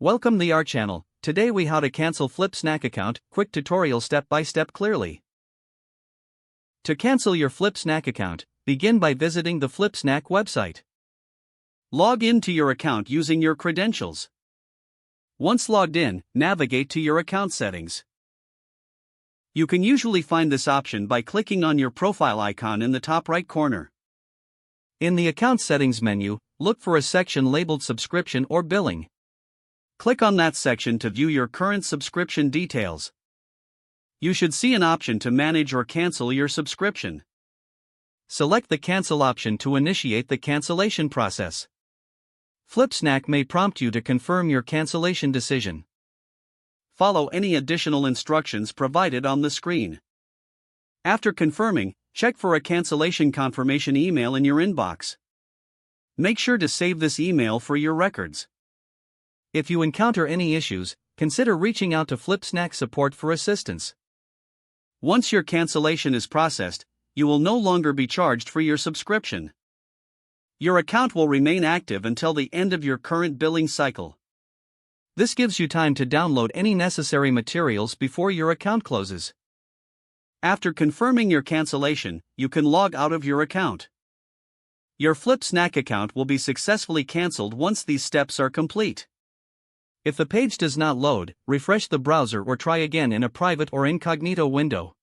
Welcome to our channel. Today we how to cancel Flipsnack account, quick tutorial step by step clearly. To cancel your Flipsnack account, begin by visiting the Flipsnack website. Log into your account using your credentials. Once logged in, navigate to your account settings. You can usually find this option by clicking on your profile icon in the top right corner. In the account settings menu, look for a section labeled subscription or billing. Click on that section to view your current subscription details. You should see an option to manage or cancel your subscription. Select the cancel option to initiate the cancellation process. Flipsnack may prompt you to confirm your cancellation decision. Follow any additional instructions provided on the screen. After confirming, check for a cancellation confirmation email in your inbox. Make sure to save this email for your records. If you encounter any issues, consider reaching out to Flipsnack support for assistance. Once your cancellation is processed, you will no longer be charged for your subscription. Your account will remain active until the end of your current billing cycle. This gives you time to download any necessary materials before your account closes. After confirming your cancellation, you can log out of your account. Your Flipsnack account will be successfully cancelled once these steps are complete. If the page does not load, refresh the browser or try again in a private or incognito window.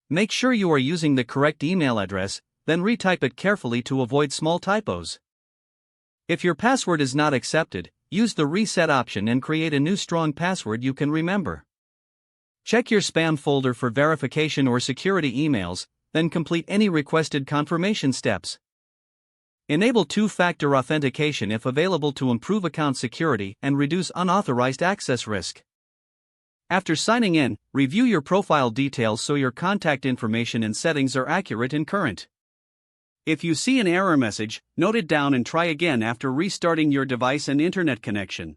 Make sure you are using the correct email address, then retype it carefully to avoid small typos. If your password is not accepted, use the reset option and create a new strong password you can remember. Check your spam folder for verification or security emails, then complete any requested confirmation steps. Enable two-factor authentication if available to improve account security and reduce unauthorized access risk. After signing in, review your profile details so your contact information and settings are accurate and current. If you see an error message, note it down and try again after restarting your device and internet connection.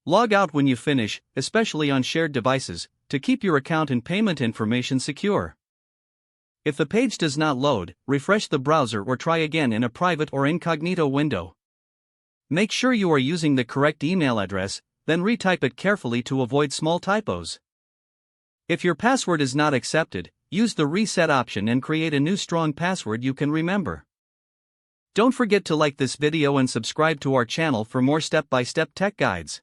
Log out when you finish, especially on shared devices, to keep your account and payment information secure. If the page does not load, refresh the browser or try again in a private or incognito window. Make sure you are using the correct email address, then retype it carefully to avoid small typos. If your password is not accepted, use the reset option and create a new strong password you can remember. Don't forget to like this video and subscribe to our channel for more step-by-step tech guides.